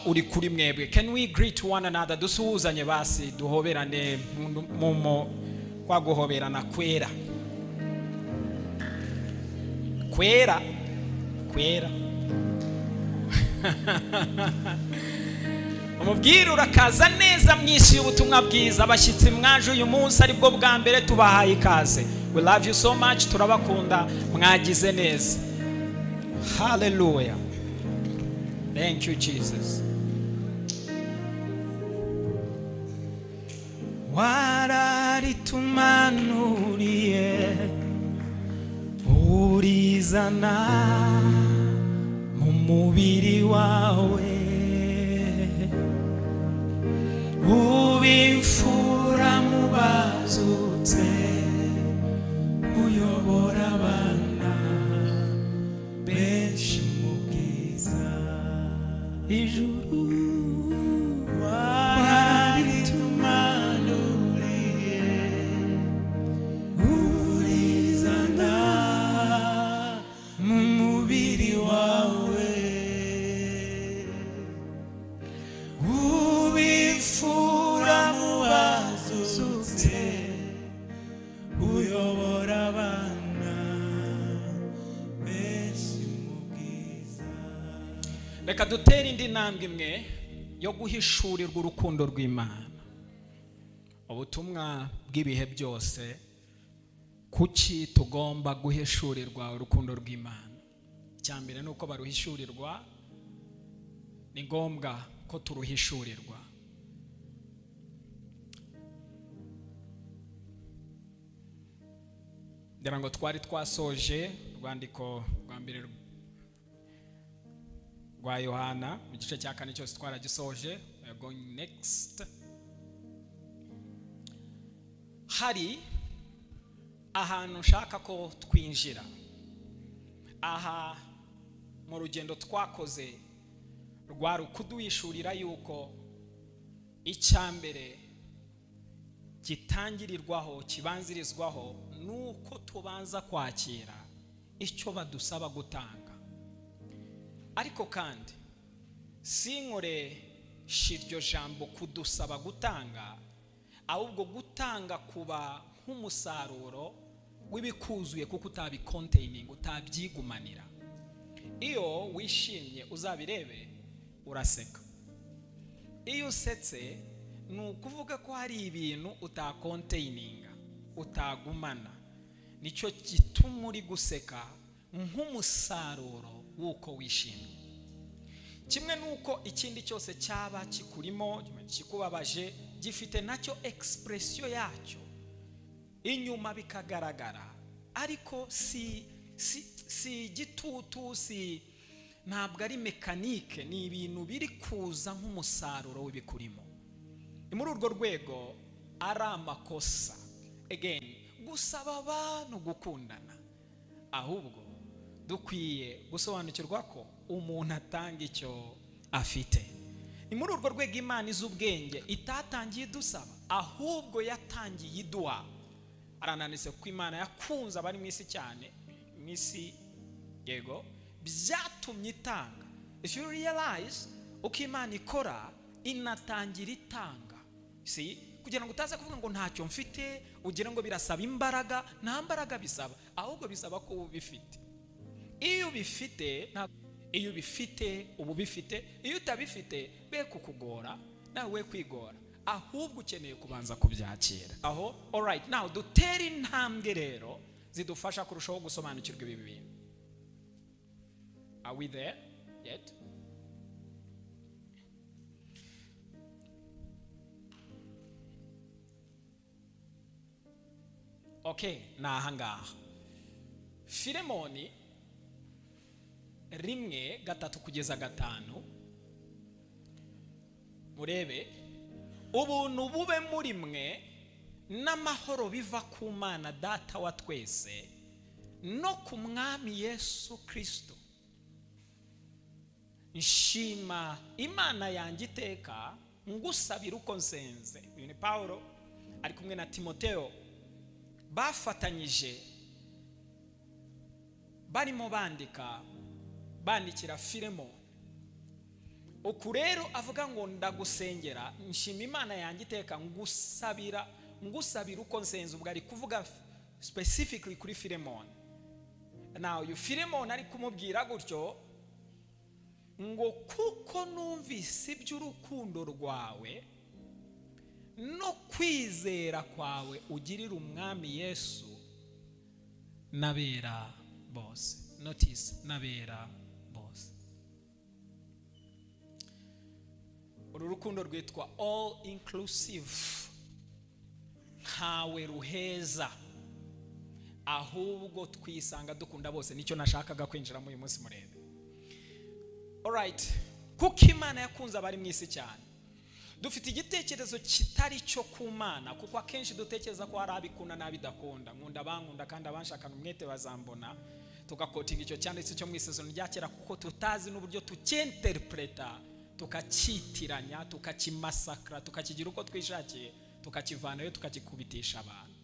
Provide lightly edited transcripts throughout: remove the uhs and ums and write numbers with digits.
uri kuri mwebwe. Can we greet one another? Dusuhuzanye basi, duhoberane mumo kwa guhoberana kwera. Kwera. Umubwira urakaza neza mwisi y'ubutumwa bwiza. Abashyitsi mwaje uyu munsi aribwo bwa mbere tubahaye ikaze. We love you so much, turabakunda, mwagize neza. Hallelujah. Thank you, Jesus. Wararitumanuriye urizana mu mubiri wawe, ubimfura mu bazutse, uyobora abana benshi mu bwiza. Ijuru wararitumanuriye urizana mu mubiri wawe, ubimfura mu bazutse, uyobora abana benshi mu bwiza. Reka dutere indi ntambwe imwe yo guhishurirwa urukundo rw'Imana. Ubutumwa bw'ibihe byose, kuki tugomba guhishurirwa urukundo rw'Imana? Cyambere nuko baruhishurirwa, ni ngombwa ko turuhishurirwa. Ndera ngo twari twasoje rwandiko rwa mbere rwa Yohana mu gice cya 4 cyose twaragisoje. We are going next. Hari ahantu nshaka ko twinjira. Aha mu rugendo twakoze rwari kuduhishurira yuko icyambere gitangirirwaho, kibanzirizwaho nuko tubanza kwakira icyo badusaba gutanga. Ariko kandi sinkore shiryo jambo kudusaba gutanga, ahubwo gutanga kuba nk'umusaruro w'ibikuzuye kuko utabicontaining, utabyigumanira. Iyo wishimye uzabirebe uraseka. Iyo usetse nukuvuga ko hari ibintu utacontaininga, utagumana. Nicyo gituma uri guseka nk'umusaruro wuko wishimye. Kimwe nuko ikindi cyose cyaba kikurimo kikubabaje gifite nacyo expression yacyo inyuma bikagaragara, ariko si gitutu, ntabwo ari mekanike, ni ibintu biri kuza nk'umusaruro w'ibikurimo. Ni muri urwo rwego ari amakosa again gusaba abantu gukundana, ahubwo dukwiye gusobanukirwa ko umuntu atanga icyo afite. Ni muri urwo rwego Imana iz'ubwenge itatangiye dusaba, ahubwo yatangiye iduha. Arananise ko Imana yakunze abari mu isi cyane, mu isi yego byatumye itanga. If you realize uko Imana ikora, inatangira itanga. See, kugira ngo utaza kuvuga ngo ntacyo mfite, ugira ngo birasaba imbaraga. Nta mbaraga bisaba, ahubwo bisaba ko ubifite. Iyo ubifite ubu bifite, iyo utabifite be kukugora, nawe we kwigora, ahubwo ukeneye kubanza kubyakira. Aho all right, now dutere intambwe rero zidufasha kurushaho gusobanukirwa ibi bintu. Are we there yet? Okay, nahangaha Filemoni 1:3-5 murebe, ubuntu bube muri mwe n'amahoro biva ku Mana Data wa twese no ku Mwami Yesu Kristo. Nshima Imana yanjye iteka ngusabira uko nsenze. Uyu ni Paulo ari kumwe na Timotheo, bafatanyije barimo bandikira Filemo, uku rero avuga ngo ndagusengera, nshima Imana yanjye iteka ngusabira uko nsenze. Ubwo ari kuvuga specifically kuri Philemon. Now you Philemon ari kumubwira gutyo ngo kuko numvise iby'urukundo rwawe no kwizera kwawe ugirira umwami Yesu n'abera bose. Notice, n'abera bose. Uru rukundo rwitwa all inclusive, ntawe ruheza, ahubwo twisanga dukunda bose. Nicyo nashakaga kwinjira mu uyu munsi murebe. Alright, kuko Imana yakunze abari mu isi cyane, dufite igitekerezo kitari cyo ku Mana, kuko akenshi dutekereza ko hari abikunda n'abidakunda. Nkunda bankunda kandi abanshakana umwete bazambona. Tugakotinga icyo cyanditse cyo mu isezerano rya kera, kuko tutazi n'uburyo tucyinterpreta, tukacitiranya, tukakimasakra, tukakigira uko twishakiye, tukakivanayo, tukakikubitisha abantu.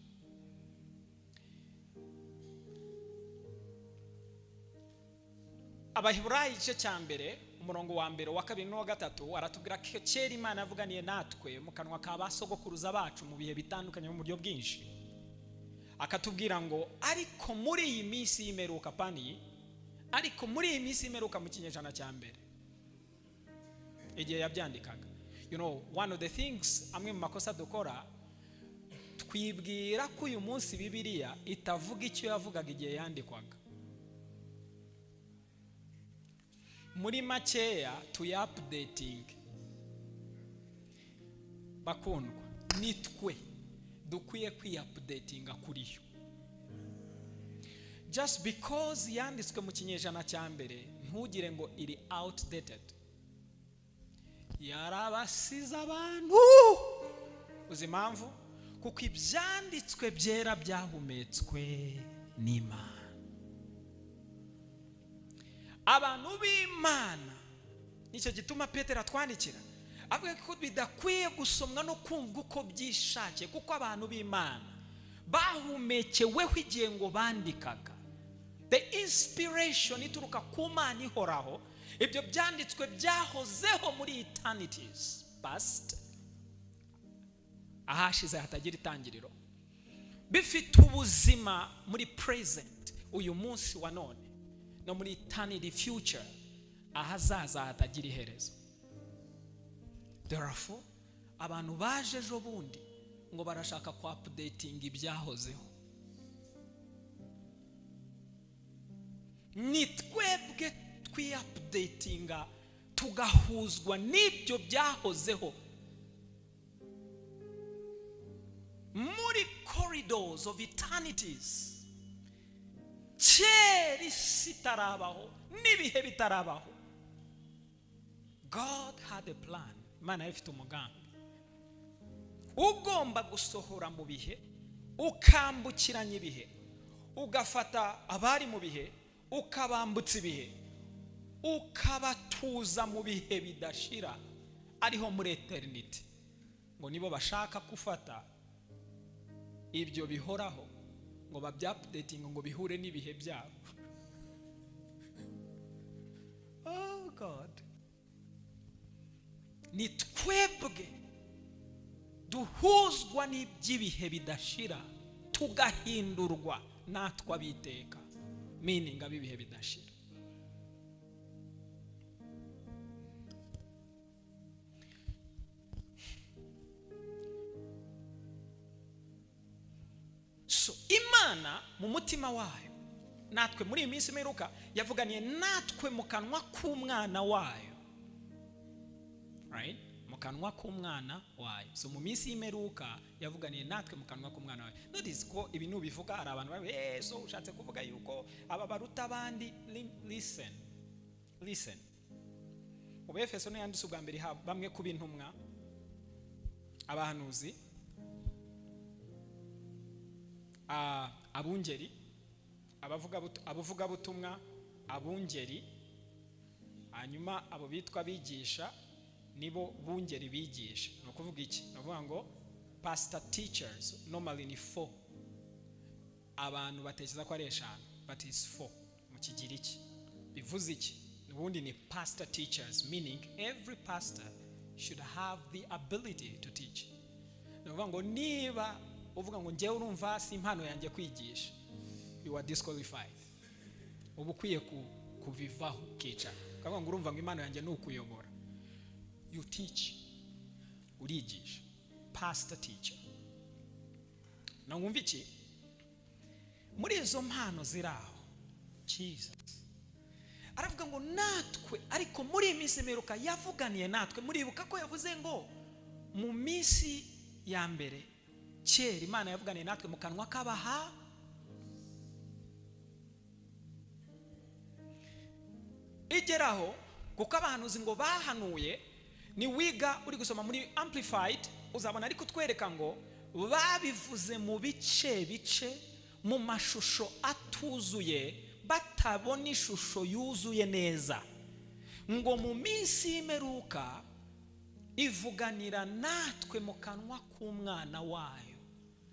Abaheburayo igice cya mbere umurongo wa mbere wa kabiri n'uwa gatatu aratubwira ko kera Imana yavuganiye natwe mu kanwa ka basogokuruza bacu mu bihe bitandukanye mu buryo bwinshi. Akatubwira ngo ariko muri iyi minsi y'imperuka, ariko muri iyi minsi y'imperuka mu kinyejana cya mbere, igihe yabyandikaga. You know, one of the things, amwe mu makosa dukora, twibwira ko uyu munsi Bibiliya itavuga icyo yavugaga igihe yandikwaga. Muri makeya tuyapdating. Bakundwa, nitwe dukwiye kwiyapdatinga kuri yo. Just because yanditswe mu kinyejana cya mbere, ntugire ngo iri outdated. Yarabasize abantu. Uzi impamvu? Kuko ibyanditswe byera byahumetswe n'Imana. Abantu b'Imana, nicyo gituma Petero atwandikira avuga ko bidakwiye gusomwa no kumva uko byishakiye, kuko abantu b'Imana bahumekeweho igihe ngo bandikaga. The inspiration ituruka ku Mana ihoraho. Ibyo byanditswe byahozeho muri eternities past, ahashize hatagira itangiriro, bifite ubuzima muri present, uyu munsi wa none, no muri eternity future, ahazaza hatagira iherezo. Therefore, abantu baje ejo bundi ngo barashaka ku updating ibyahozeho. Nitwebwe twi-updatinga tugahuzwa n'ibyo byahozeho muri corridors of eternities. Kera isi itarabaho n'ibihe bitarabaho, God had a plan. Imana ifite umugambi ugomba gusohora mu bihe, ukambukiranya ibihe, ugafata abari mu bihe ukabambutsa ibihe, ukabatuza mu bihe bidashira, ariho muri eternity. Ngo nibo bashaka gufata ibyo bihoraho ngo babyupdating ngo bihure n'ibihe byabo. Oh God, ni twebwe duhuzwa n'iby'ibihe bidashira tugahindurwa natwe abiteka, meaning abibihe bidashira. So Imana mu mutima wayo natwe muri iyi minsi imperuka yavuganiye natwe mu kanwa k'umwana wayo, right? Mu kanwa k'umwana wayo. So mu minsi y'imperuka yavuganiye natwe mu kanwa k'umwana wayo. Notice ko ibintu bivuga hari abantu bari so ushatse kuvuga yuko aba baruta abandi. Listen. Mu Efeso no yanditse ubwa mbere bamwe ku bintumwa, abahanuzi, abungeri, abavuga butumwa, abungeri, hanyuma abo bitwa bigisha nibo bungeri bigisha. No kuvuga iki? No kuvuga ngo pastor teachers normally ni 4. Abantu batekereza ko ari 5, but is 4 mu Kigiriki. Bivuze iki? ubundi ni pastor teachers, meaning every pastor should have the ability to teach. Nuvuga ngo niba uvuga ngo ngewe urumva si impano yanjye kwigisha, you are disqualified. Ubu kwiye kuvivaho kica. Kavuga ngo urumva ngo impano yanjye ni ukuyobora. You teach, urigisha, pastor teacher. Na ngumva iki muri izo mpano ziraho Jesus aravuga ngo natwe, ariko muri iminsi imeruka yavuganiye natwe. Muribuka ko yavuze ngo mu minsi ya mbere kera Imana yavuganiye natwe mu kanwa k'abaha. Igeraho kuko abahanuzi ngo bahanuye, ni wiga uri gusoma muri Amplified uzabona ari kutwereka ngo babivuze mu bice mu mashusho atuzuye, batabona ishusho yuzuye neza. Ngo mu minsi y'imperuka ivuganira natwe mu kanwa k'umwana wayo.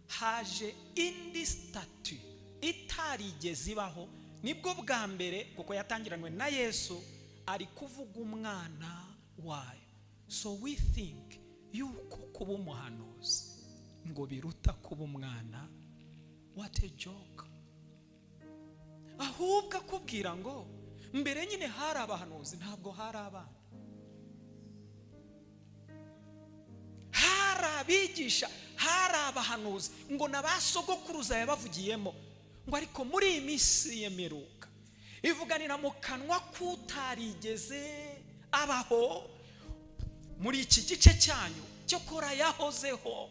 Haje indi statue itarigeze ibaho, nibwo bwa mbere kuko yatangiranwe na Yesu, ari kuvuga umwana wayo. So we think yuko kuba umuhanuzi ngo biruta kuba umwana. What a joke. Ahubwo akubwira ngo mbere nyine hari abahanuzi, ntabwo hari abana. Hari abigisha, hari abahanuzi ngo nabasogokuruza yabavugiyemo. Ngo ariko muri iyi minsi y'imperuka ivuganira mu kanwa kutarigeze abaho. Muri iki gice cyanyu cyo kora yahozeho,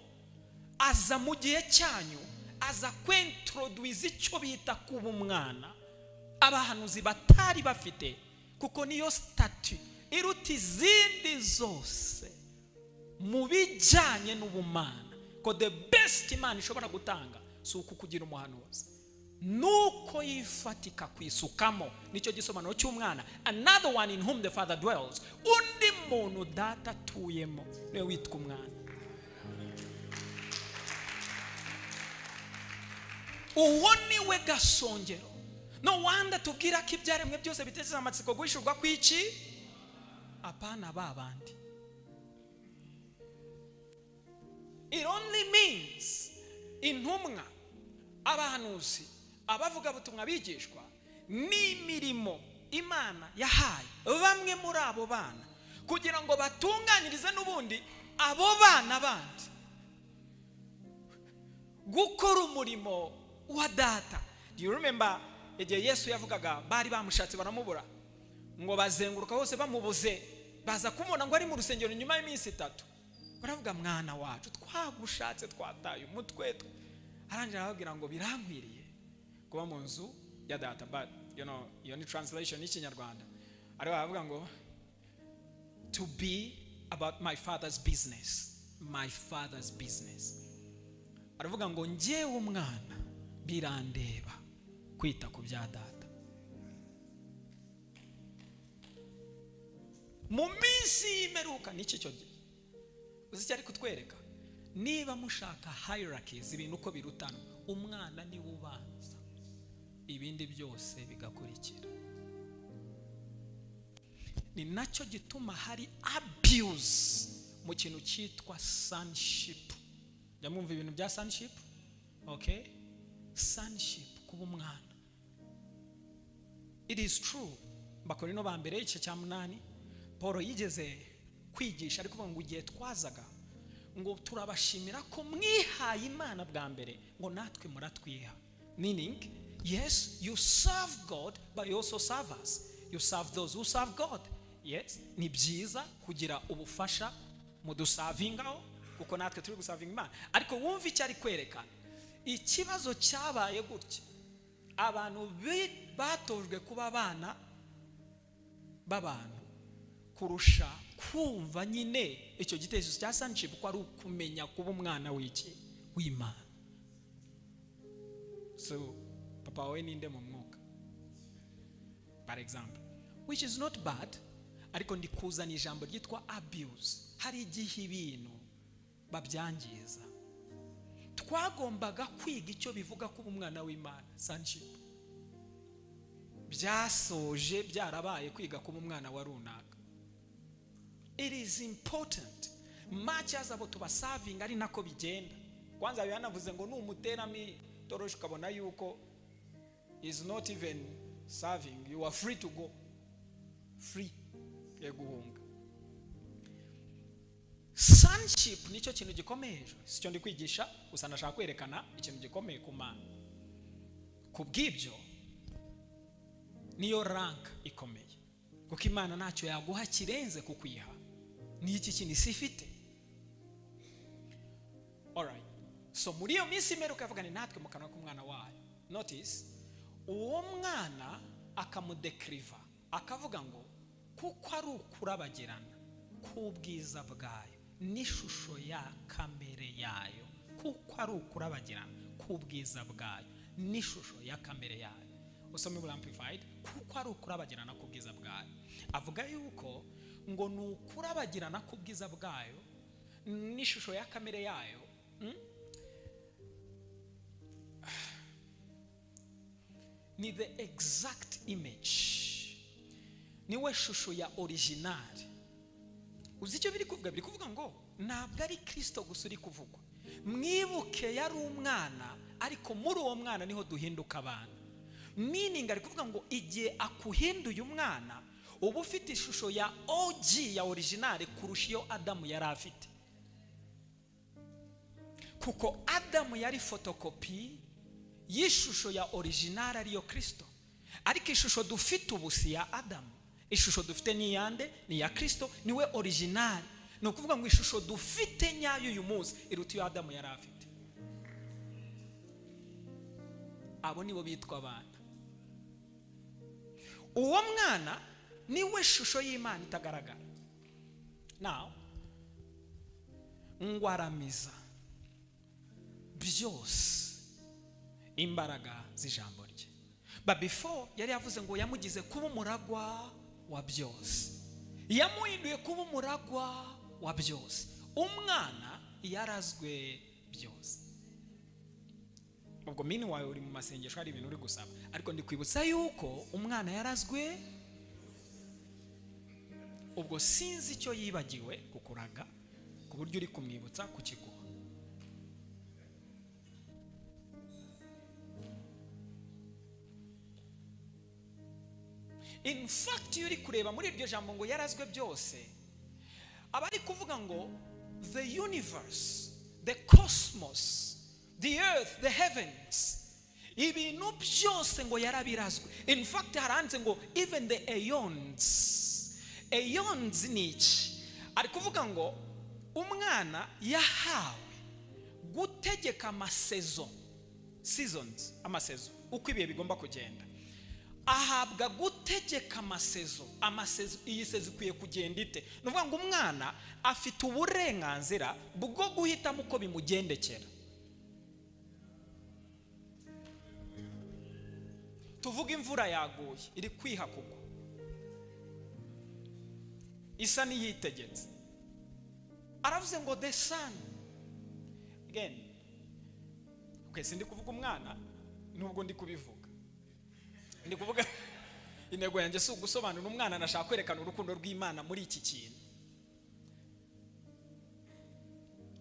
aza mu gihe cyanyu, aza kwintroduce icyo bita kuba umwana abahanuzi batari bafite, kuko niyo statue iruta izindi zose mu bijyanye n'ubumana. Ko the best Imana ishobora gutanga si uku kugira umuhanuzi, nuko yifatika kwisukamo. Nicyo gisobanuro cy'umwana, another one in whom the Father dwells. Undi muntu data atuyemo niwe witwa umwana. Uwo niwe gasongero. No wanda tubwira ko ibyaremwe byose biteze amatsiko guhishurwa kw'iki. Apana babandi. It only means intumwa, abahanuzi, abavuga butumwa, bigishwa n'imirimo Imana yahaye bamwe muri abo bana kugira ngo batunganyirize n'ubundi abo bana bandi gukora umurimo wa data. Do you remember igihe Yesu yavugaga bari bamushatse baramubura, ngo bazenguruka hose bamubuze, baza kumubona ngo ari mu rusengero nyuma y'iminsi 3. Baravuga mwana wacu twagushatse twataye umutwe. Arangira ababwira ngo birankwiriye kuba mu nzu ya data. But you know, iyo ni translation y'ikinyarwanda. Ari bavuga ngo to be about my father's business. My father's business. Aravuga ngo njyewe umwana birandeba kwita ku bya data. Mu minsi y'imperuka n'iki cyo gihe uzi ari kutwereka, niba mushaka hierarchies, ibintu uko birutana, umwana ni ubanza, ibindi byose bigakurikira. Ni nacyo gituma hari abuse mu kintu cyitwa sonship. Yamumva ibintu bya sonship? Okay? Sonship, kuba umwana. It is true. Bakorino ba mbere igice cya 8 Paul yigeze kwigisha ariko ngo ugiye twazaga ngo turabashimira ko mwihaye Imana bwa mbere, ngo natwe muratwiha. Meaning, yes, you serve God, but you also serve us. You serve those who serve God. Yes, ni byiza kugira ubufasha mu dusavingaho kuko natwe turi gusavinga Imana. Ariko wumva icyo ari kwerekana, ikibazo cyabaye gutya, abantu batojwe kuba abana b'abantu kurusha kumva nyine icyo gitekerezo cya sonship ko ari ukumenya kuba umwana w'Imana. So papa we ninde mu mwuka, for example, which is not bad, ariko ndikuzana ijambo ryitwa abuse. Hari igihe ibintu babyangiza. Twagombaga kwiga icyo bivuga kuba umwana w'Imana, sonship. byasoje byarabaye kwiga kuba umwana wa runaka. It is important much as abo tubasavinga ari nako bigenda. Kwanza yanavuze ngo numuterami toroshi kabona yuko is not even serving, you are free to go, free guhunga. Sonship nicyo kintu gikomeye, sicyo ndi kwigisha gusa nashaka kwerekana ikintu gikomeye ku Mana. Kubw'ibyo niyo rank ikomeye, kuko Imana ntacyo yaguha kirenze kukwiha. Ni iki kintu isifite. Alright, so muri iyo minsi imeruka yavuga ni natwe mu kanwa k'umwana wayo. Notice uwo mwana akamudekriva akavuga ngo kuko ari ukurabagirana k'ubwiza bwayo n'ishusho ya kamere yayo, kuko ari ukurabagirana k'ubwiza bwayo n'ishusho ya kamere yayo. Usome muri Amplified, kuko ari ukurabagirana k'ubwiza bwayo. Avuga yuko ngo ni ukurabagirana k'ubwiza bwayo n'ishusho ya kamere yayo. Ni the exact image, niwe shusho ya original. Uzi icyo biri kuvuga ngo ntabwo ari Kristo gusa uri kuvugwa. Mwibuke yari umwana, ariko muri uwo mwana niho duhinduka abana. Meaning ari kuvuga ngo igihe akuhinduye umwana uba ufite ishusho ya OG ya original kurusha iyo Adamu yari afite. Kuko Adamu yari photocopy y'ishusho ya original ariyo Kristo, ariko ishusho dufite ubu si ya Adamu. Ishusho dufite ni yande, ni ya Kristo, niwe original. No kuvuga ngo ishusho dufite nyayo uyu munsi iruta iyo Adamu yari afite. Abo nibo bitwa abana. Uwo mwana niwe shusho y'Imana itagaragara. Now ngwaramiza byose imbaraga z'ijambo rye. But before yari yavuze ngo yamugize kuba umuragwa wa byose, yamuhinduye kuba umuragwa wa byose. Umwana yarazwe byose. Ubwo mini wawe uri mu masengesho hari ibintu uri gusaba, ariko ndi kwibutsa yuko umwana yarazwe. Ubwo sinzi icyo yibagiwe kukuraga ku buryo uri kumwibutsa kukiguha. In fact yuri kureba muri iryo jambo ngo yarazwe byose, abari kuvuga ngo the universe, the cosmos, the earth, the heavens, ibintu byose ngo yarabirazwe. In fact haranze ngo even the aeons. Aeons ni iki? Ari kuvuga ngo umwana yahawe gutegeka seasons, amasezo uko ibihe bigomba kugenda. Ahabwa gutegeka amasezo iyi sezo ikwiye kugenda ite. Nuvuga ngo umwana afite uburenganzira bwo guhitamo uko bimugendekera. Tuvuga imvura yaguye iri kwiha kugwa, isa niyitegetse. Aravuze ngo the sun again. Okay, sindi kuvuga umwana nubwo ndi kubivuga. Ndi kuvuga intego yanjye si ugusobanura umwana, nashaka kwerekana urukundo rw'Imana muri iki kintu.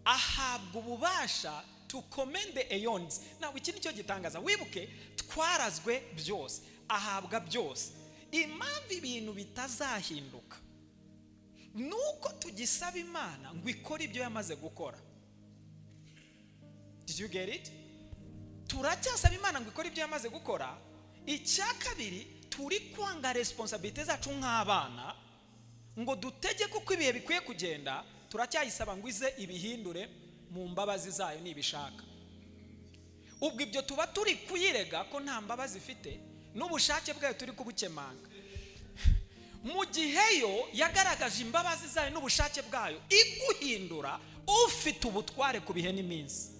Ahabwa ububasha to command the aeons. Now iki nicyo gitangaza. Wibuke twarazwe byose, ahabwa byose. Impamvu ibintu bitazahinduka nuko tugisaba Imana ngo ikore ibyo yamaze gukora. Did you get it? Turacyasaba Imana ngo ikore ibyo yamaze gukora. Icya kabiri, turi kwanga responsibility zacu nk'abana ngo dutegeke uko ibihe bikwiye kugenda. Turacyayisaba ngo ize ibihindure mu mbabazi zayo nibishaka. Ubwo ibyo tuba turi kuyirega ko nta mbabazi ifite n'ubushake bwayo turi kubukemanga. Mu gihe yo yagaragaje imbabazi zayo n'ubushake bwayo iguhindura ufite ubutware ku bihe n'iminsi,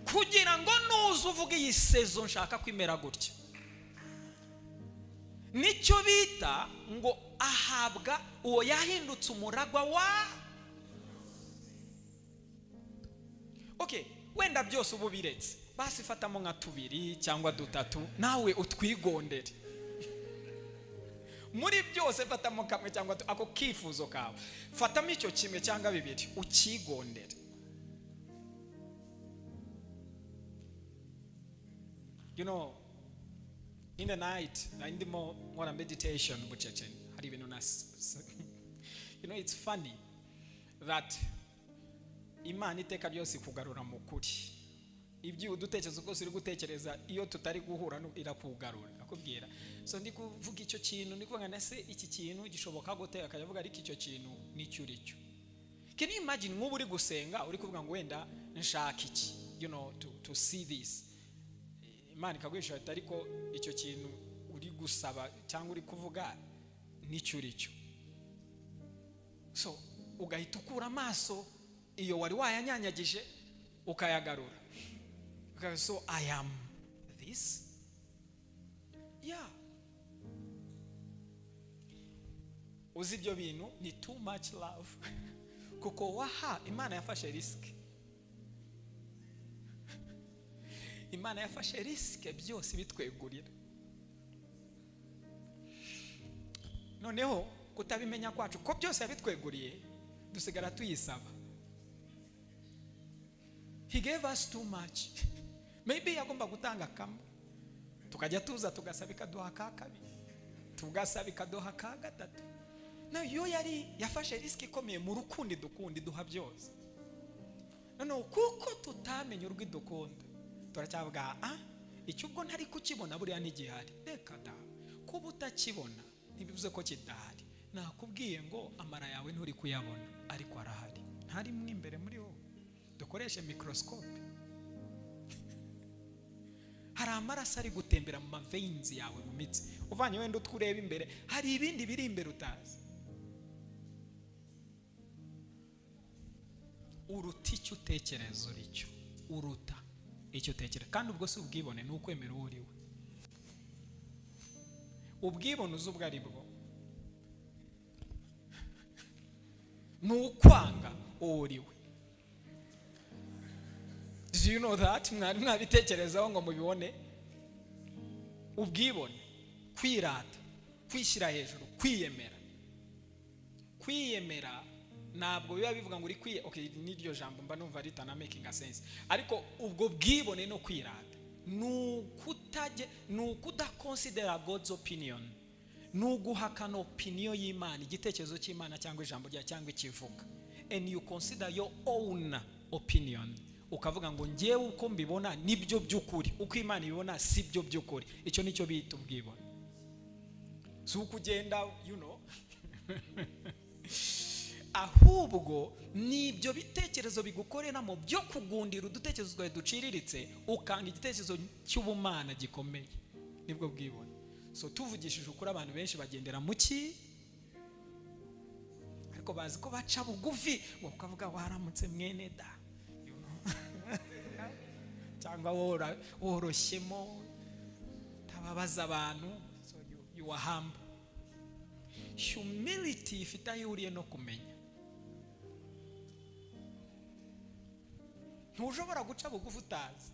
kugira ngo nuze uvuge iyi sezo nshaka kwimera gutya. Nicyo bita ngo ahabwa uwo yahindutse umuragwa wa. Okay, wenda byose ubu biretse basi fatamo nka 2 cyangwa 3 nawe utwigondere muri byose. Fatamo kamwe cyangwa ako kifuzo kawe, fatamo icyo kimwe cyangwa 2 ukigondere. You know, in the night na indimo nkora meditation buceceni hari ibintu you know, it's funny that Imana iteka byose kugarura mu kuri. Ibyo udutekerezo kose uri gutekereza iyo tutari guhura irakugarura akubwira. So ndi kuvuga icyo kintu ndi kuvuga nase iki kintu gishoboka gute, akavuga ariko icyo kintu nicyo uricyo. Can you imagine nk'ubu uri gusenga uri kuvuga ngo wenda nshaka iki, you know, to see this. Imana ikagwisha ariko icyo kintu uri gusaba cyangwa uri kuvuga nicyo uricyo. So ugahita ukura amaso iyo wari wayanyanyagije ukayagarura. So I am this. Yeah. Uzi ibyo bintu ni too much love. Kuko waha Imana yafashe risk. Imana yafashe risk byose bitwegurira. Noneho kutabimenya kwacu ko byose yabitweguriye dusigara tuyisaba. He gave us too much. Maybe yagomba gutanga kamwe tukajya tuza tugasabika duha kakabi, tugasabika duha kagatatu. Na yo yari yafashe risk ikomeye mu rukundi dukundi duha byose. None kuko tutamenye urwidukunda turacyavuga icyo ubwo ntari kukibona buriya ntigihari. Reka da, kuba utakibona ntibivuze ko kidahari. Nakubwiye ngo amara yawe nturi kuyabona ariko arahari, ntari mwe imbere muri wowe. Dukoreshe microscope. Hari amaraso ari gutembera mu veins yawe mu mitsi. Uvanye wenda utkureba imbere, hari ibindi biri imbere utazi. Uruta icyo utekereza uricyo, uruta icyo utekereza. Kandi ubwo si ubwibone, ni ukwemera uwo uriwe. Ubwibone uzi ubwo ari bwo ni ukwanga uwo uriwe. Do you know that? Mwari mwabitekerezaho ngo mubibone? Ubwibone, kwirata, kwishyira hejuru, kwiyemera. Kwiyemera ntabwo biba bivuga ngo uri kwiye. Okay, n'iryo jambo mba numva ritana making a sense. Ariko ubwo bwibone no kwirata nukuda consider God's opinion, nuguhakana opinion y'Imana, igitekerezo cy'Imana cyangwa ijambo rya cyangwa ikivuga, and you consider your own opinion. Ukavuga ngo ngiye uko mbibona nibyo by'ukuri, uko Imana ibibona si byo by'ukuri. Icyo nicyo bita ubwibone. So kugenda, you know, ahubwo nibyo bitekerezo bigukorera mu byo kugundira udutekerezo twawe duciriritse ukanga igitekerezo cy'ubumana gikomeye, nibwo bwibone. So tuvugishije ukuri abantu benshi bagendera mu ki, ariko bazi ko baca bugufi ngo ukavuga waramutse mwene da, you know. Cyangwa woroshyemo tababaza abantu. So you are humble. Humility ifite aho ihuriye no kumenya. Ntushobora guca bugufi utazi,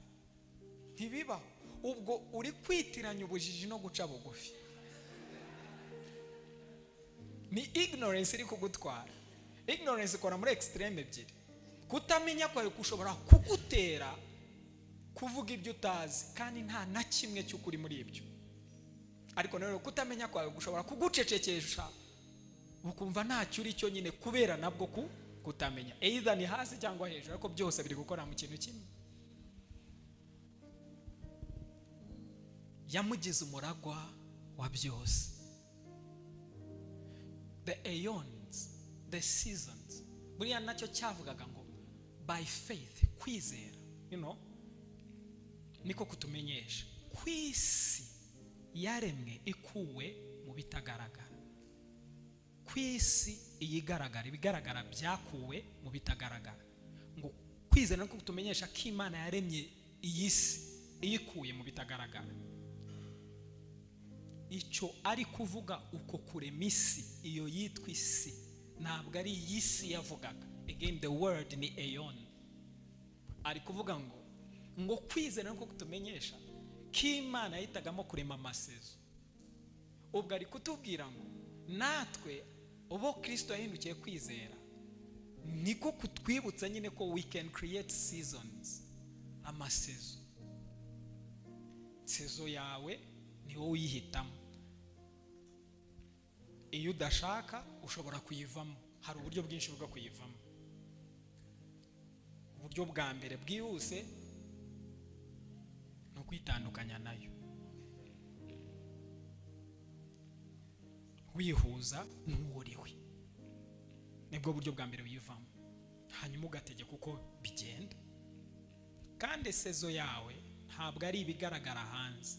ntibibaho. Ubwo uri kwitiranya ubujiji no guca bugufi. Ni ignorance iri kugutwara. Ignorance ikora muri extreme ebyiri. Kutamenya kwawe kushobora kugutera kuvuga ibyo utazi kandi nta na kimwe cy'ukuri muri ibyo. Ariko rero kutamenya kwawe gushobora kugucecekesha ukumva ntacyo uri cyo nyine kubera nabwo kutamenya. Either ni hasi cyangwa hejuru, ariko byose biri gukora mu kintu kimwe. Yamugize umuragwa wa byose. The aeons, the seasons. Buriya nacyo cyavugaga ngo by faith, kwizera, you know, niko kutumenyesha kwisi yaremwe ikuwe mu bitagaragara. Kwisi iyigaragara, ibigaragara byakuwe mu bitagaragara. Ngo kwizera niko kutumenyesha ko Imana yaremye iyi si iyikuye mu bitagaragara. Icyo ari kuvuga uko kurema isi, iyo yitwa isi, ntabwo ari iyi si yavugaga. Again, the word ni aeon. Ari kuvuga ngo ngo kwizera nuko kutumenyesha k'Imana yahitagamo kurema amasezo. Ubwo ari kutubwira ngo natwe ubo Kristo yahindukiye kwizera niko kutwibutsa nyine ko we can create seasons, amasezo. Sezo yawe ni wowe uyihitamo. Iyo udashaka ushobora kuyivamo. Hari uburyo bwinshi bwo kuyivamo. Uburyo bwa mbere bwihuse no kwitandukanya nayo, wihuza n'uwuriwe. Nibwo buryo bwa mbere uyivamo, hanyuma ugategeka uko bigenda. Kandi sezo yawe ntabwo ari ibigaragara hanze.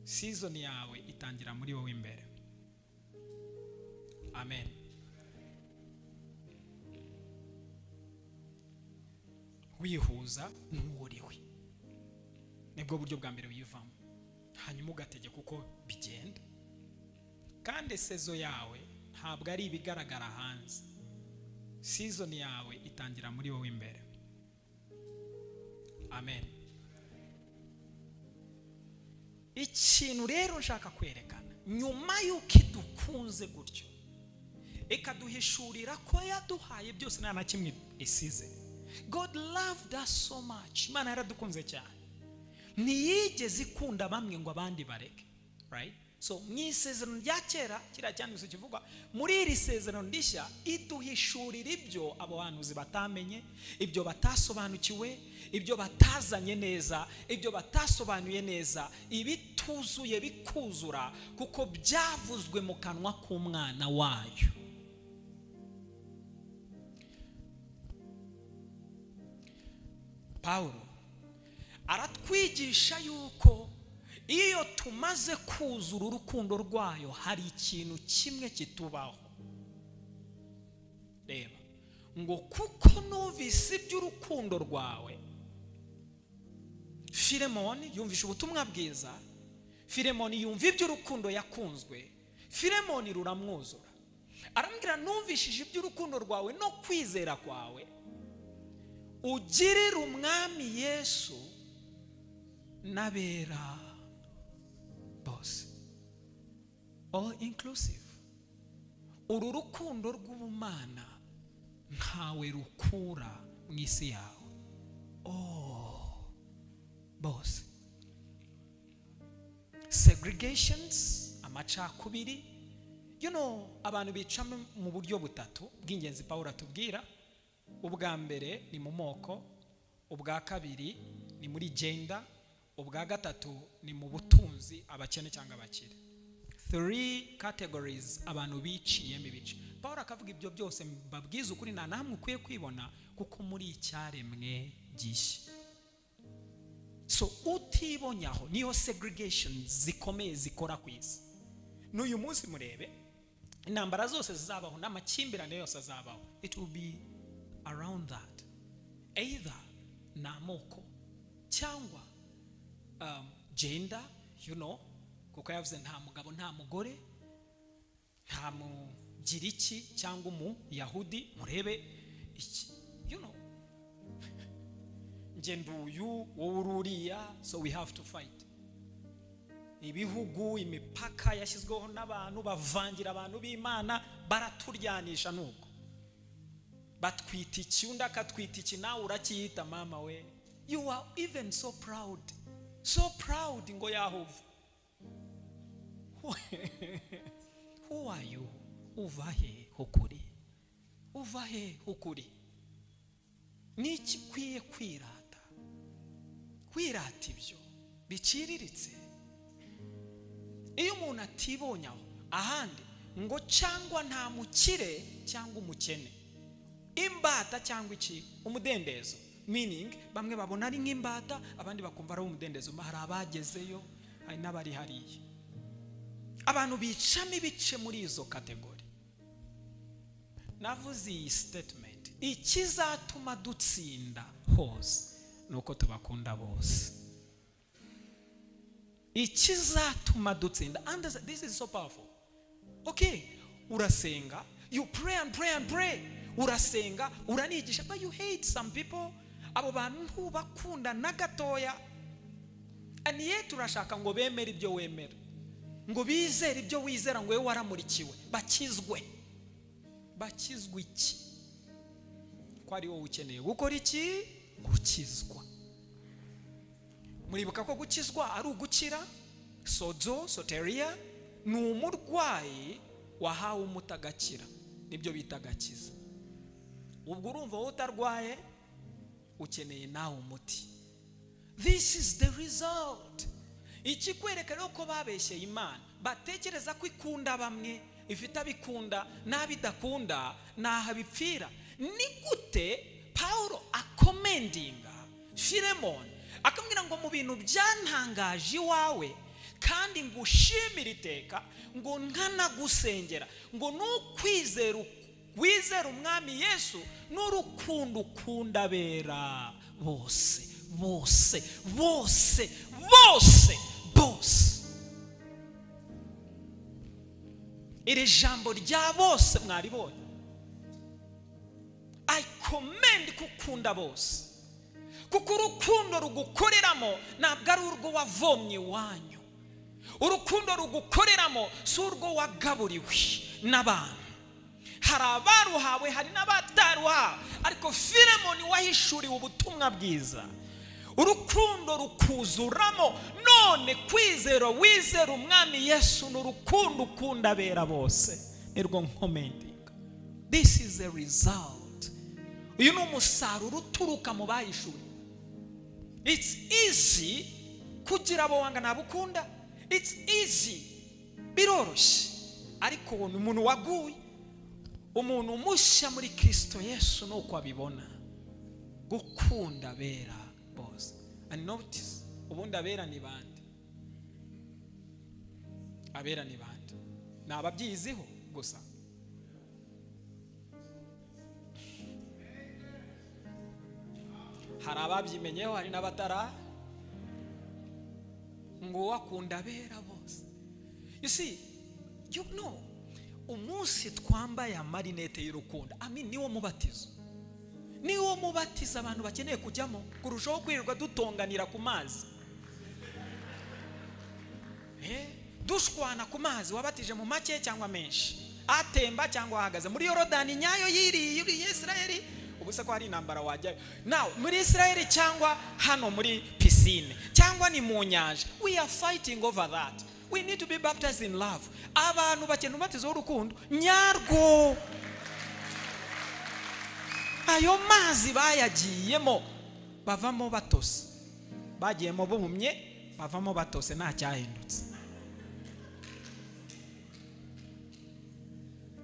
Season yawe itangira muri wowe imbere. Amen. Wihuza n'uwuriwe. Nibwo buryo bwa mbere uyivamo, hanyuma ugategeka uko bigenda. Kandi sezo yawe ntabwo ari ibigaragara hanze. Season yawe itangira muri wowe imbere. Amen. Ikintu rero nshaka kwerekana, nyuma y'uko idukunze gutyo ikaduhishurira ko yaduhaye byose nta na kimwe isize. God loved us so much. Imana yaradukunze cyane, ntiyigeze ikunda bamwe ngo abandi bareke. Right? So mw'isezerano rya kera kiriya cyanditse kivuga, muri iri sezerano rishya iduhishurira ibyo abo bahanuzi batamenye, ibyo batasobanukiwe, ibyo batazanye neza, ibyo batasobanuye neza, ibituzuye bikuzura kuko byavuzwe mu kanwa k'umwana wayo. Paulo aratwigisha yuko iyo tumaze kuzura urukundo rwayo hari ikintu kimwe kitubaho. Reba ngo kuko numvise iby'urukundo rwawe. Filemoni yumvisha ubutumwa bwiza, Filemoni yumva iby'urukundo yakunzwe, Filemoni ruramwuzura. Arambwira numvishije iby'urukundo rwawe no kwizera kwawe ugirira umwami Yesu n'abera bose, all inclusive. Uru rukundo rw'ubumana ntawe rukura mu isi yawe. Bose. Segregations, amacakubiri, abantu bica mu buryo butatu bw'ingenzi Paulo atubwira. Ubwa mbere ni mu moko, ubwa kabiri ni muri gender, ubwa gatatu ni mu butunzi, abakene cyangwa abakire. 3 categories abantu biciyemo ibice. Paulo akavuga ibyo byose mbabwiza ukuri nta namwe ukwiye kwibona kuko muri icyaremwe gishya. So utibonyaho niyo segregations zikomeye zikora ku isi. N'uyu munsi murebe intambara zose zizabaho n'amakimbirane yose azabaho, it will be around that. Either na moko cyangwa gender, kuko yavuze nta mugabo nta mugore, nta mugiriki cyangwa umuyahudi. Murebe iki, ngenduyu wowe ururiya, so we have to fight. Ibihugu, imipaka yashyizweho n'abantu bavangira abantu b'Imana, baraturyanisha nuko batwita iki, undi akatwita iki, nawe urakiyita mama we. You are even so proud ngo Yehova. Who are you? Uva he hukuri? Uva he hukuri? Niki kwiye kwirata? Kwirata ibyo biciriritse. Iyo umuntu atibonyaho ahandi ngo cyangwa nta mukire cyangwa umukene, imbata cyangwa iki, umudendezo, meaning bamwe babona ari nk'imbata, abandi bakumva ari umudendezo. Hari abagezeyo, hari n'abari hariya. Abantu bicamo ibice muri izo kategori. Navuze iyi statement, ikizatuma dutsinda hose nuko tubakunda bose. Ikizatuma dutsinda, and this is so powerful. Okay, urasenga, you pray and pray and pray. Urasenga, uranigisha, but you hate some people. abo bantu ntubakunda na gatoya. Aniye turashaka ngo bemere ibyo wemera, ngo bizere ibyo wizera, ngo wewe waramurikiwe bakizwe. Bakizwe iki? Ko ari wowe ukeneye gukora iki? Gukizwa. Muribuka ko gukizwa ari ugukira. Soteria ni umurwayi wahawe umutagakira, nibyo bita gakiza. Ubwo urumva wowe utarwaye ukeneye nawe umuti. This is the result. Iki kwerekana ko babeshye Imana, batekereza ko ikunda bamwe, ifite abikunda n'abidakunda, naha bipfira. Ni gute Paulo akomendinga Philemon akamubwira ngo mu bintu byantangaje iwawe kandi ngushimira iteka, ngo nkanagusengera, ngo nukwizera wizera umwami Yesu n'urukundo ukunda bera bose bose bose bose bose. Iri jambo rya bose mwaribonye. I commend kukunda bose, kuko urukundo rugukoreramo ntabwo ari urwo wavomye wanyu. Urukundo rugukoreramo si urwo wagaburiwe n'abantu. Hari abaruhawe, hari n'abataruhawe, ariko Philemon wahishuriwe ubutumwa bwiza. Urukundo rukuzuramo, none kwizera wizera umwami Yesu n'urukundo ukunda bera bose, nirwo nkomendinga. This is a result. Uyu ni umusaruro uturuka mu bayishuriwe. It's easy kugira abo wanga nabukunda. It's easy, biroroshye. Ariko umuntu waguye, umuntu mushya muri Kristo Yesu nuko abibona, gukunda bera bose. And notice, ubundi abera ni bande? Abera ni bande? Ni ababyiziho gusa. Hari ababyimenyeho, hari n'abatara. Ngo wakunda bera bose. You see, you know, umunsi twambaye amarinete y'urukundo, niwo mubatizo. Niwo mubatiza abantu bakeneye kujyamo kurushaho kwirirwa dutonganira ku mazi. Dushwana ku mazi, wabatije mu make cyangwa menshi, atemba cyangwa ahagaze muri Yorodani nyayo yiri Israeli. Ubuse ko hari intambara wajyayo. Now muri Israeli cyangwa hano muri piscine cyangwa ni mu nyanja, we are fighting over that. We need to be baptized in love. Abantu bakeneye ubatizo w'urukundo nyarwo. Ayo mazi bayagiyemo bavamo batose, bagiyemo bumye bavamo batose, nta cyahindutse.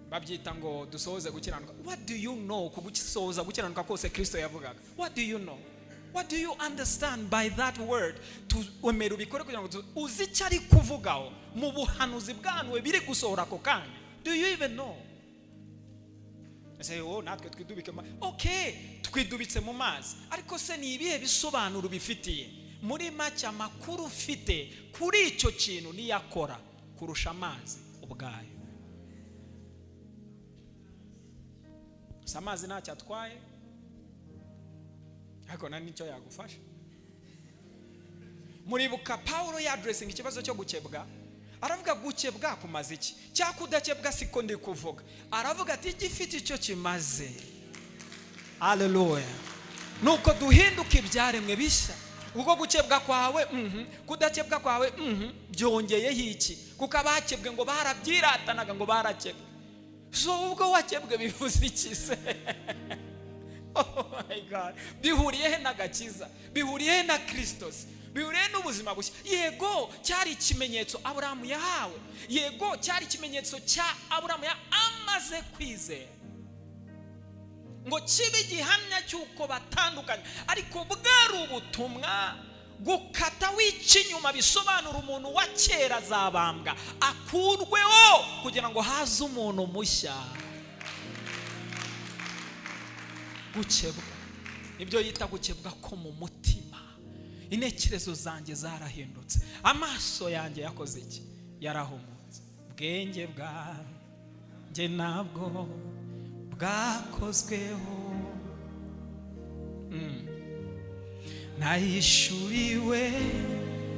Babyita ngo dusohoze gukiranuka. What do you know kugusohoza gukiranuka kose Kristo yavugaga? What do you know? What do you understand by that word? Umero bikore kugira ngo uzi cyari kuvugaho mu buhanuzi bwanwe biri gusohora ko kanya. Do you even know? Say, oh, natwe twidubike mu. Okay, twidubitse mu mazi. Ariko se ni ibihe bisobanuro bifitiye? Muri make amakuru ufite kuri icyo kintu ni yakora kurusha amazi ubwayo. Amazi ntacyo atwaye, ariko nani nicyo yagufasha. Muribuka Paulo yadressing ikibazo cyo gukebwa, aravuga gukebwa kumaze iki? Cya kudakebwa siko ndi kuvuga. Aravuga ati igifite icyo kimaze. Hallelujah. Nuko duhinduka ibyaremwe bishya. Uko gukebwa kwawe, kudakebwa kwawe, byongeyeho iki? Kuko abakebwe ngo barabyiratanaga ngo barakebwe. So ubwo wakebwe bivuze iki se? Oh my God. Bihuriye he n'agakiza? Bihuriye he na Kristos? Bihuriye n'ubuzima bushya? Yego cyari ikimenyetso Aburahamu yahawe. Yego cyari ikimenyetso cya Aburahamu amaze kwizera, ngo kibe gihamya cyuko batandukanye. Ariko bwari ubutumwa gukata w'ikinyuma bisobanura umuntu wa kera azabambwa akurweho kugira ngo haze umuntu mushya. Gukebwa ibyo yita gukebwa ko mu mutima. Intekerezo zanjye zarahindutse, amaso yanjye yakoze iki? Yarahumutse. Bwenge bwanjye nabwo bwakozweho nahishuriwe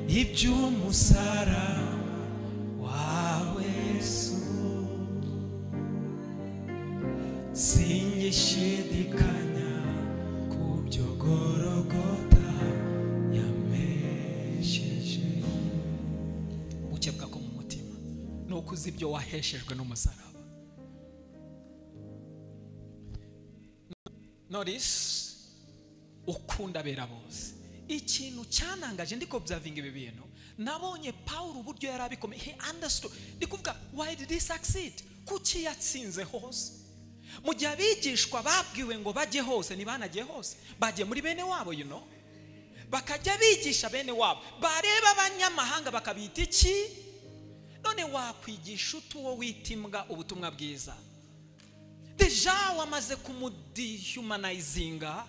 iby'umusaraba wawe Yesu, singishidikanya ku byo Gologota yamesheje. Gukebwa ko mu mutima ni ukuzi ibyo waheshejwe n'umusaraba. Notice ukunda bera bose. Ikintu cyanangaje ndiko observing ibi bintu, nabonye Paulo uburyo yari abikomeye. He understood. Ndikuvuga, why did he succeed? Kuki yatsinze hose? Mu gihe abigishwa babwiwe ngo bajye hose, ntibanagiye hose, bagiye muri bene wabo, you know, bakajya bigisha bene wabo, bareba abanyamahanga bakabita iki? None wakwigisha uwo witimbwa ubutumwa bwiza? Deja wamaze kumudehumanizinga,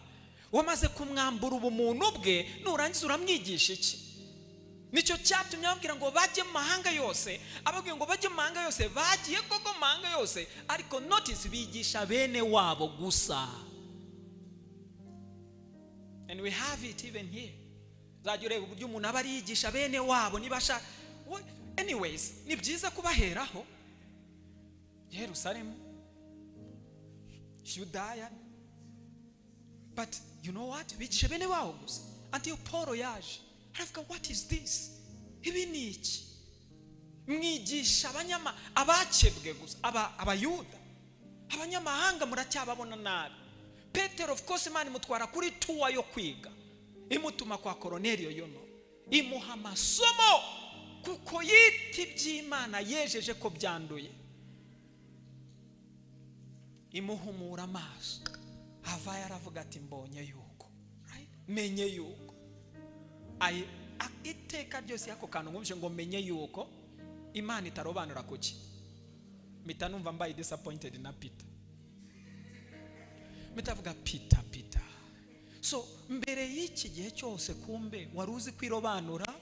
wamaze kumwambura ubumuntu bwe, nurangiza uramwigisha iki? Nicyo cyatumye ababwira ngo bajye mu mahanga yose. Ababwira ngo bajye mu mahanga yose, bagiye koko mu mahanga yose, ariko notice bigisha bene wabo gusa. And we have it even here. Zajya ureba uburyo umuntu aba ariyigisha bene wabo nibasha. Anyways, ni byiza kubaheraho. Yerusalemu, Judaya, but you know what? Bigisha bene wabo gusa. Until Paulo yaje, aravuga, what is this? Ibi ni iki? Mwigisha abakebwe gusa, abayuda, abanyamahanga muracyababona nabi. Petero of course Imana imutwara kuri tour yo kwiga, imutuma kwa Kornelio yono, imuha amasomo kuko yiti by'Imana yejeje ko byanduye, imuhumura amaso. Havayo aravuga ati, mbonye yuko, right? Menye yuko iteka ryose yako kantu ngumvise ngo menye yuko Imana itarobanura kuki. Mita numva mbaye disappointed na Peter. Mitavuga Peter. So mbere y'iki gihe cyose kumbe waruzi kwirobanura.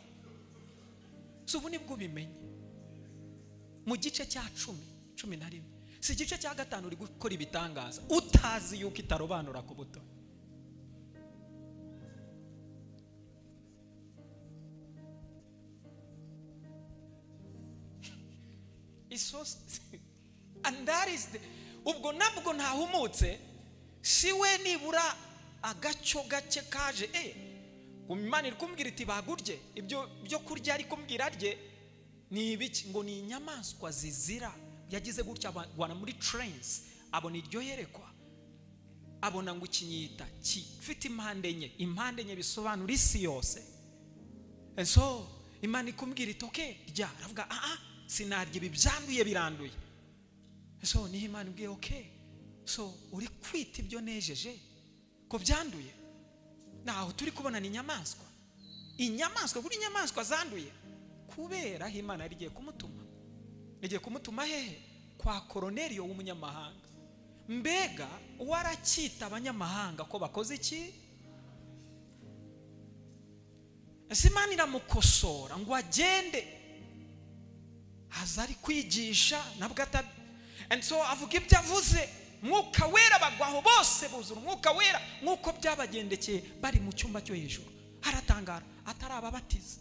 So ubu nibwo bimenye. Mu gice cya 11 si igice cya 5 uri gukora ibitangaza utazi yuko itarobanura ku buto. And that is ubwo nabwo ntahumutse, siwe nibura agaco gace kaje Imana iri kumbwira iti bagurye ibyo byo kurya, ariko mbwira rye ni ibiki? Ngo ni inyamaswa zizira. Yagize gutya abana muri trains, abona iryo yerekwa, abona ngo ikinyita kifite impande enye bisobanura isi yose. And so Imana ikumbwira iti okay rya, aravuga sinarya ibi byanduye biranduye. So ni Imana ibwiye okay, so uri kwita ibyo nejeje ko byanduye. Naho turi kubona ni inyamaswa kuri inyamaswa zanduye, kubera Imana yarigiye kumutuma. Igiye kumutuma hehe? Kwa Kornelio w'umunyamahanga. Mbega warakita abanyamahanga ko bakoze iki? Imana iramukosora ngo agende, azari kwigisha nabwo and so avuga ibyo avuze, Mwuka Wera bagwaho bose buzura Mwuka Wera nkuko byabagendekeye bari mu cyumba cyo hejuru. Haratangara, atarababatiza,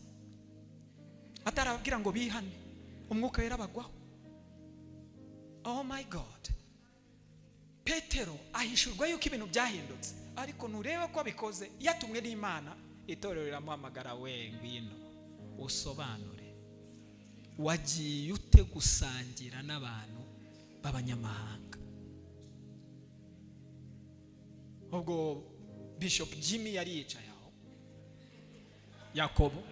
atarababwira ngo bihane, Umwuka Wera bagwaho. Oh my God. Petero ahishurwa yuko ibintu byahindutse, ariko nurebe ko bikoze. Yatumwe n'Imana, itorero riramuhamagara, we ngwino usobanure wagiye ute gusangira n'abantu b'abanyamahanga. Ubwo Bishop Jimmy yari yicaye aho, Yakobo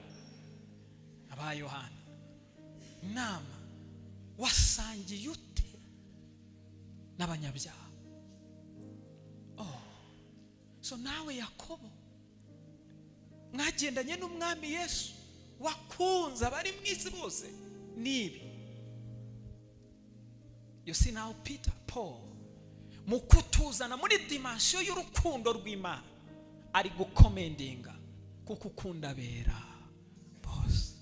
aba Yohana, nama wasangiye ute n'abanyabyaha? So nawe Yakobo mwagendanye n'umwami Yesu, wakunze abari mu isi bose nibi. You see now Peter, Paul, mukutuzana muri dimension y'urukundo rw'Imana, ari gukomendinga kuko ukunda bera bose.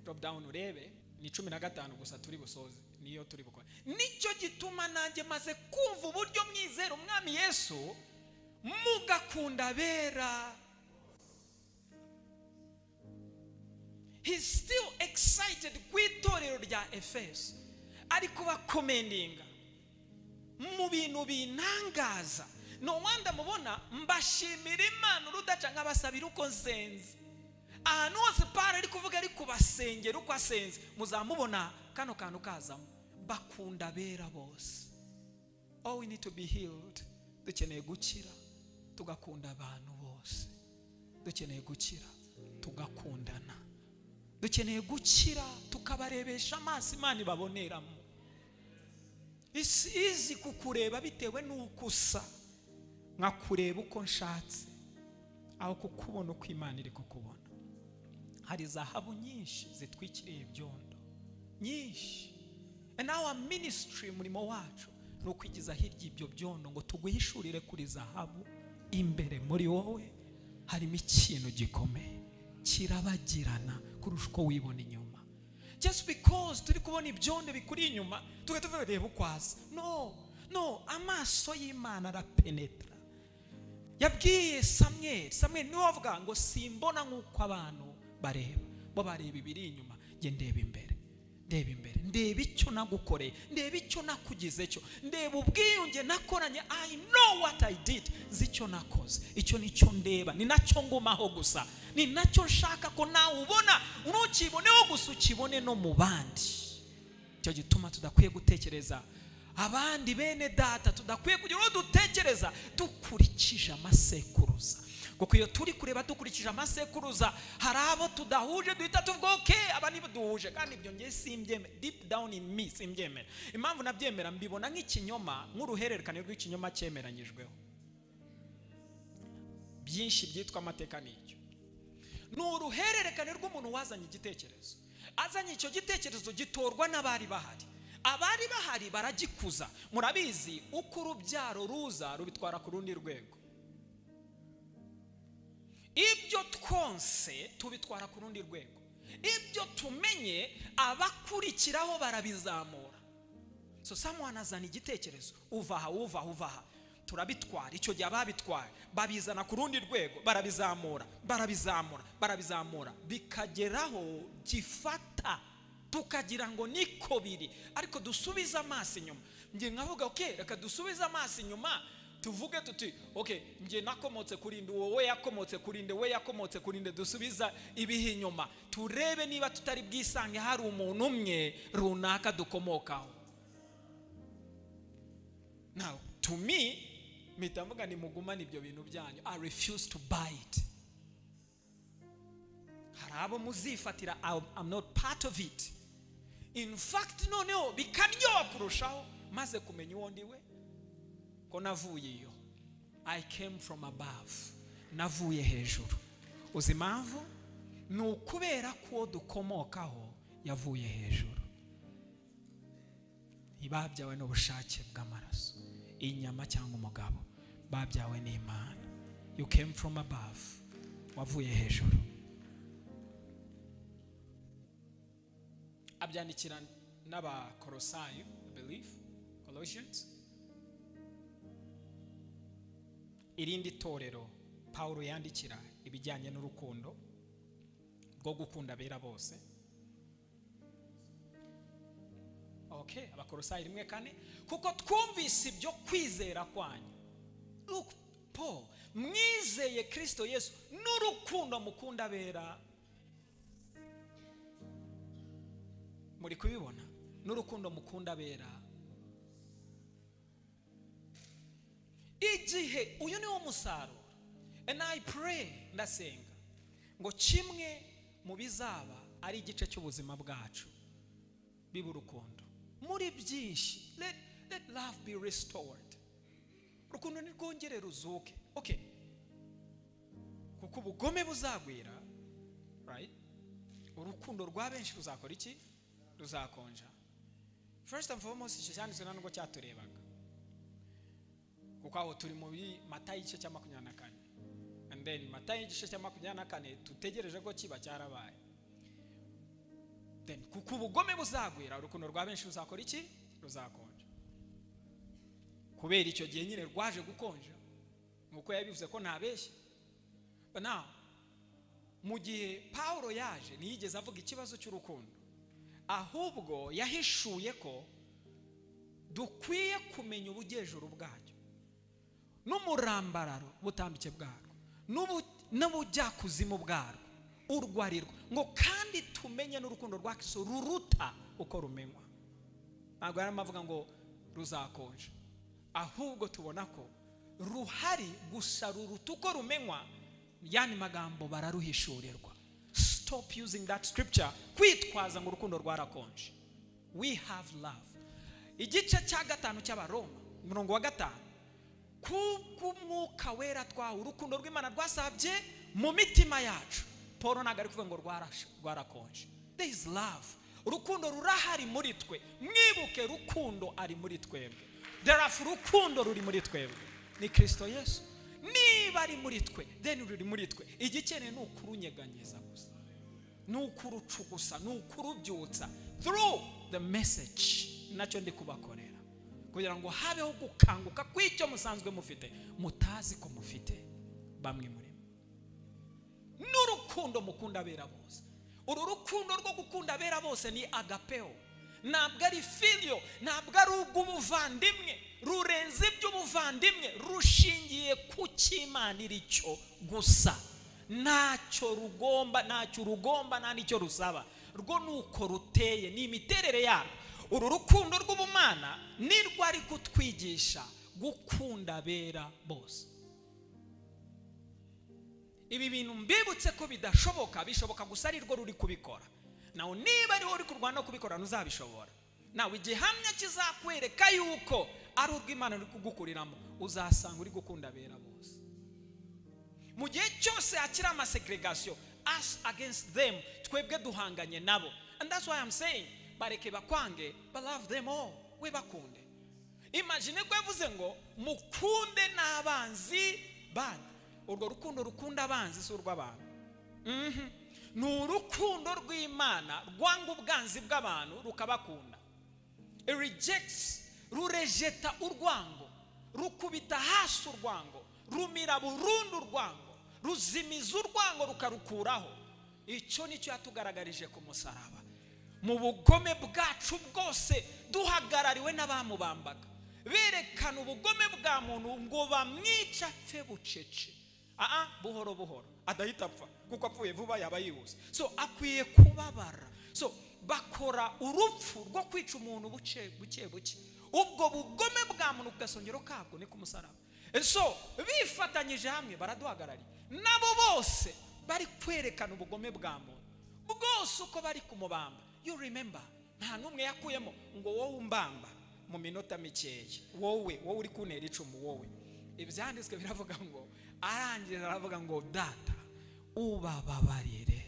Drop down urebe, ni 15 gusa turi busoze, niyo turi bukora. Nicyo gituma nanjye maze kumva uburyo mwizera umwami Yesu mugakunda abera. He's still excited kw'itorero rya Efeso, ariko bakomendinga mu bintu binangaza. No wonder mubona mbashimira Imana urudaca nk'abasabira uko nsenze. Ahantu hose Pawulo ari kuvuga ari kubasengera uko asenze, muzamubona kano kantu kazamo, bakunda abera bose. All we need to be healed. Dukeneye gukira tugakunda abantu bose. Dukeneye gukira tugakundana. Dukeneye gukira tukabarebesha amaso Imana ibaboneramo. It's easy kukureba bitewe n'uko usa, nkakureba uko nshatse, aho kukubona uko Imana iri kukubona. Hari zahabu nyinshi zitwikiriye ibyondo nyinshi, and our ministry, murimo wacu no kwigiza hirya ibyo byondo ngo tuguhishurire kuri zahabu imbere muri wowe harimo ikintu gikomeye kirabagirana kurusha uko wibona inyuma. Just because turi kubona ibyondo bikuri inyuma tugatuma reba ukwasa. No, amaso y'Imana arapenetra. Yabwiye Samuel niwe avuga ngo simbona nk'uko abantu bareba, bo bareba ibiri inyuma, nge ndeba imbere. Ndeba icyo nagukoreye, ndeba icyo nakugize cyo, ndeba ubwiyunge nakoranye. I know what I did, zicyo nakoze. Icyo nicyo ndeba, ni nacyo ngumaho gusa, ni nacyo nshaka ko nawe ubona. Unukiboneho gusa ukibone no mu bandi. Cyo gituma tudakwiye gutekereza abandi bene data, tudakwiye kugira uwo dutekereza dukurikije amasekuruza. Kuko iyo turi kureba dukurikije amasekuruza, hari abo tudahuje duhita tuvuga okay, aba nibo duhuje, kandi ibyo ngiye simbyemera. Deep down in me simbyemera. Impamvu nabyemera, mbibona nk'ikinyoma, nk'uruhererekane rw'ikinyoma cyemeranyijweho. Byinshi byitwa amateka n'icyo ni uruhererekane rw'umuntu wazanye igitekerezo. Azanye icyo gitekerezo gitorwa n'abari bahari. Abari bahari baragikuza. Murabizi uko urubyaro ruza rubitwara ku rundi rwego. Ibyo twonse tubitwara ku rundi rwego. Ibyo tumenye abakurikiraho barabizamura. So someone azana igitekerezo, uvaha turabitwara. Icyo gihe ababitwaye babizana ku rundi rwego, barabizamura bikageraho gifata, tukagira ngo niko biri. Ariko dusubiza amaso inyuma. Nge nkavuga okay, reka dusubiza amaso inyuma, tuvuge tuti okay, nge nakomotse kurinde, wowe yakomotse kurinde, we yakomotse kurinde. Dusubiza ibihe inyuma, turebe niba tutari bwisange hari umuntu umwe runaka dukomokaho. Now to me, mitamvuga ni mugumana ibyo bintu byanyu. I refuse to buy it. Harabo muzifatira, I'm not part of it. In fact noneho bikaryoha kurushaho maze kumenya uwo ndiwe, ko navuye iyo. I came from above, navuye hejuru. Uzi impamvu? Ni ukubera ko dukomokaho yavuye hejuru. Ntibabyawe n'ubushake bw'amaraso, inyama cyangwa umugabo, babyawe n'Imana. You came from above, wavuye hejuru. Abyandikira n'Abakolosayo, I believe, Colossians. Irindi torero Pawulo yandikira ibijyanye n'urukundo rwo gukunda abera bose. Okay, Abakolosayo 1:4, kuko twumvise ibyo kwizera kwanyu. Look, Paul, mwizeye Kristo Yesu n'urukundo mukunda abera. Muri kubibona? N'urukundo mukunda abera. Igihe uyu ni wo musaruro. And I pray, ndasenga ngo kimwe mu bizaba ari igice cy'ubuzima bwacu biba urukundo. Muri byinshi, let love be restored. Urukundo nirwongere ruzuke. Okay, kuko ubugome buzagwira, right? Urukundo rwa benshi ruzakora iki? Ruzakonja. First and foremost, icyo cyanditswe nubwo cyaturebaga, kuko aho turi muri Matayo 24, and then Matayo 24 tutegereje ko kiba cyarabaye. Then kuko ubugome buzagwira, urukundo rwa benshi ruzakora iki? Ruzakonja. Kubera icyo gihe nyine rwaje gukonja, nkuko yabivuze ko ntabeshye. But now mu gihe Paulo yaje ntiyigeze avuga ikibazo cy'urukundo, ahubwo yahishuye ko dukwiye kumenya ubujyejuru bwacyo n'umurambararo butambike bwarwo n'ubujyakuzimu bwarwo urwo ari rwo, ngo kandi tumenye n'urukundo rwa Kristo ruruta uko rumenywa. Ntabwo ari amavuga ngo ruzakonje, ahubwo tubona ko ruhari gusa ruruta uko rumenywa. Yani magambo bararuhishurirwa. Stop using that scripture kwitwaza ngo urukundo rwarakonje. We have love. Igice cya 5 cy'Abaroma 5 kubw'umwuka wera twawe urukundo rw'Imana rwasabye mu mitima yacu. Paul nagari kuvuga ngo rwarakonje. There is love. Urukundo rurahari muri twe. Mwibuke rukundo ari muri twebwe. Therefore urukundo ruri muri twebwe ni Kristo Yesu. Niba ari muri twe, then ruri muri twe. Igikene ni ukurunyeganyeza gusa, ni ukurucugusa, ni ukurubyutsa through the message. Nacyo ndi kubakorera kugira ngo habeho gukanguka kw'icyo musanzwe mufite mutazi ko mufite bamwe muri mwe. N'urukundo mukunda bera bose. Uru rukundo rwo gukunda bera bose ni agapeo. Ntabwo ari filio, ntabwo ari ubuvandimwe, rurenze iby'ubuvandimwe, rushingiye ku cy'Imana iricyo gusa. Ntacyo rugomba, ntacyo rugomba, nta nicyo rusaba. Rwo nuko ruteye, ni imiterere yarwo. Uru rukundo rw'ubumana nirwo ari kutwigisha gukunda bera bose. Ibi bintu mbibutse ko bidashoboka, bishoboka gusa ari rwo ruri kubikora. Naho niba ari uri kurwana kubikora ntuzabishobora. Nawe igihamya kizakwereka yuko ari urw'Imana ruri kugukuriramo, uzasanga uri gukunda bera bose. Mu gihe cyose akira amasegregation, us against them, twebwe duhanganye nabo. And that's why I'm saying bareke bakwange, but love them all. We bakunde. Imagine ko yavuze ngo mukunde n'abanzi banyu. Urwo rukundo rukunda abanzi si urw'abantu. Ni urukundo rw'Imana rwanga ubwanzi bw'abantu rukabakunda. It rejects, rurejeta urwango, rukubita hasi urwango, rumira burundu urwango, ruzimiza urwango rukarukuraho. Icyo nicyo yatugaragarije ku musaraba. Mu bugome bwacu bwose duhagarariwe n'abamubambaga, berekana ubugome bwa muntu ngo bamwica apfe bucece. Buhoro buhoro adahita apfa kuko apfuye vuba yaba yihuse. So akwiye kubabara. So bakora urupfu rwo kwica umuntu buke. Ubwo bugome bwa muntu bwasongero kabwo ni ku musaraba. So bifatanyije hamwe baraduhagarariye. Nabo bose bari kwerekana ubugome bwa muntu bwose uko bari kumubamba. You remember, nta numwe yakuyemo ngo wowe umbamba mu minota mikeya, wowe uri kuntera icumu wowe. Ibyanditswe biravuga ngo arangira aravuga ngo data ubababarire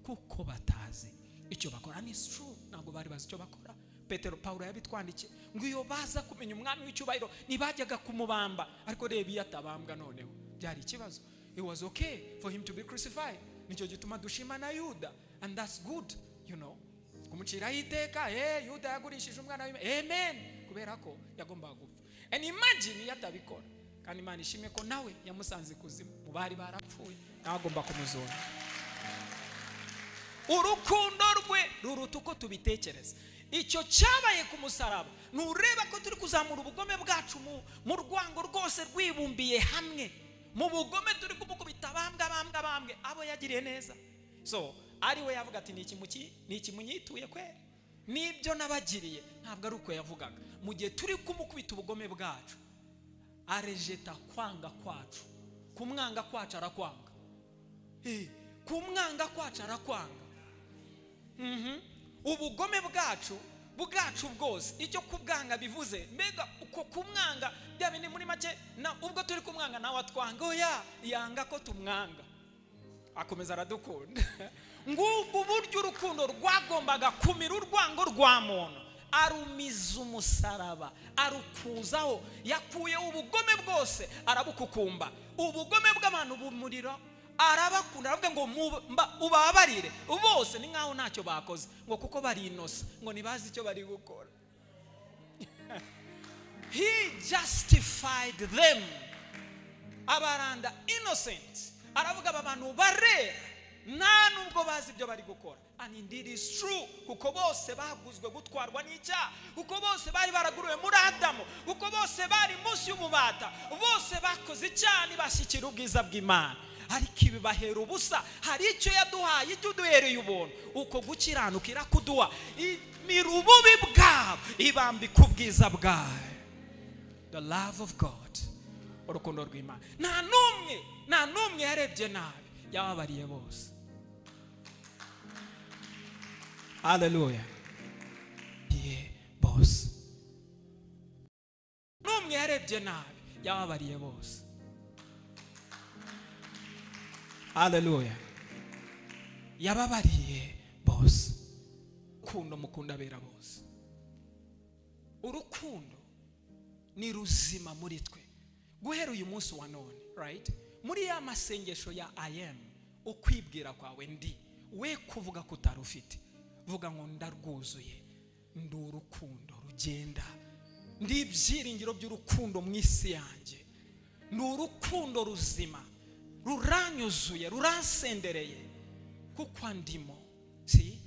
kuko batazi icyo bakora. Ni true, ntabwo bari bazi icyo bakora. Petero Paulo yabitwandikiye ngo iyo baza kumenya umwami w'icyubahiro ntibajyaga kumubamba, ariko reba iyo atabambwa noneho byari ikibazo. It was okay for him to be crucified. Nicyo gituma dushima na Yuda, and that's good, you know. Kumuciraho iteka, Yuda yagurishije umwana w'Imana, amen, kubera ko yagombaga gupfa. And imagine yatabikora, kandi Imana ishime ko nawe yamusanze kuzimu mu bari barapfuye, nagomba kumuzona. Urukundo rwe ruruta uko tubitekereza. Icyo cyabaye ku musaraba, nureba ko turi kuzamura ubugome bwacu mu rwango rwose rwibumbiye hamwe. Mu bugome turi kumukubita bambwe abo yagiriye neza. So ari we yavuga ati ni ikimunyituye kwere, nibyo nabagiriye. Ntabwo ari uko yavugaga. Mu gihe turi kumukubita ubugome bwacu, arejeta kwanga kwacu. Kumwanga kwacu arakwanga. Kumwanga kwacu arakwanga. Ubugome bwacu bwose icyo kubwanga bivuze mbega uko kumwanga byabe ni muri make na ubwo turi kumwanga nawe atwanga. Oya, yanga ko tumwanga, akomeza aradukunda. Ngubwo buryo urukundo rwagombaga kumira urwango rwa muntu, arumiza umusaraba, arukuzaho, yakuyeho ubugome bwose arabukukumba. Ubugome bw'abantu bumuriro arabakunda, aravuga ngo ubabarire bose, ni nkaho ntacyo bakoze, ngo kuko bari inosa, ngo nibazi icyo bari gukora. He justified them. Abaranda innocent. Aravuga abantu barera nta nubwo bazi ibyo bari gukora. And indeed is true. Kuko bose baguzwe gutwarwa n'icyaha. Kuko bose bari baraguruwe muri Adamu. Kuko bose bari munsi y'umubata. Bose bakoze icyaha ntibashyikira ubwiza bw'Imana. Ariko ibi bahera ubusa. Hari icyo yaduhaye, icyo duhereye ubuntu. Uko gukiranukira kuduha imirububi bwabo ibambika ubwiza bwayo. The love of God. Urukundo rw'Imana. Nta numwe yarebye nabi, yababariye bose. Hallelujah. Yeah, boss. Numwe yarebye nabi, yababariye bose. Hallelujah. Yababariye bose. Urukundo mukunda bera bose. Urukundo ni ruzima muri twe. Guhera uyu munsi wa none, right? Muri ya masengesho ya I am, ukwibwira kwawe ndi, we kuvuga kutarufite. Vuga ngo ndarwuzuye. Ndi urukundo rugenda. Ndi ibyiringiro by'urukundo mu isi yanjye. Ndi urukundo ruzima. Ruranyuzuye, ruransendereye. Kuko ndimo. See?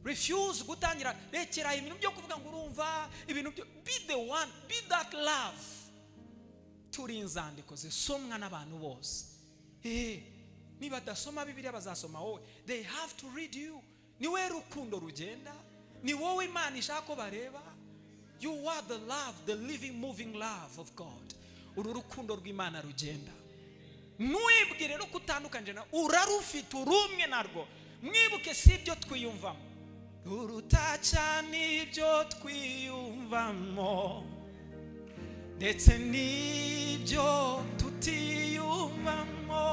Refuse gutangira rekera ibintu byo kuvuga ngo urumva ibintu byo. Be the one, be that love. Turi inzandiko zisomwa n'abantu bose. Niba dasoma Bibiliya bazasoma wowe. They have to read you. Ni we rukundo rugenda. Ni wowe Imana ishaka ko bareba. You are the love, the living, moving love of God. Uru rukundo rw'Imana rugenda. Mwibwire no kutandukanye na urarufite urumwe narwo. Mwibuke si ibyo twiyumvamo. Urutaca n'ibyo twiyumvamo. Ndetse n'ibyo tutiyumvamo.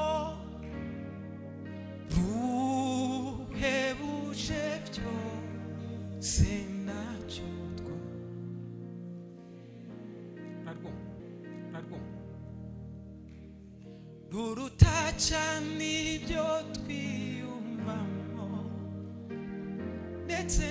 Ruhebuje byose nacyo two. Narwo. Urutaca n'ibyo twiyumvamo. Ndetse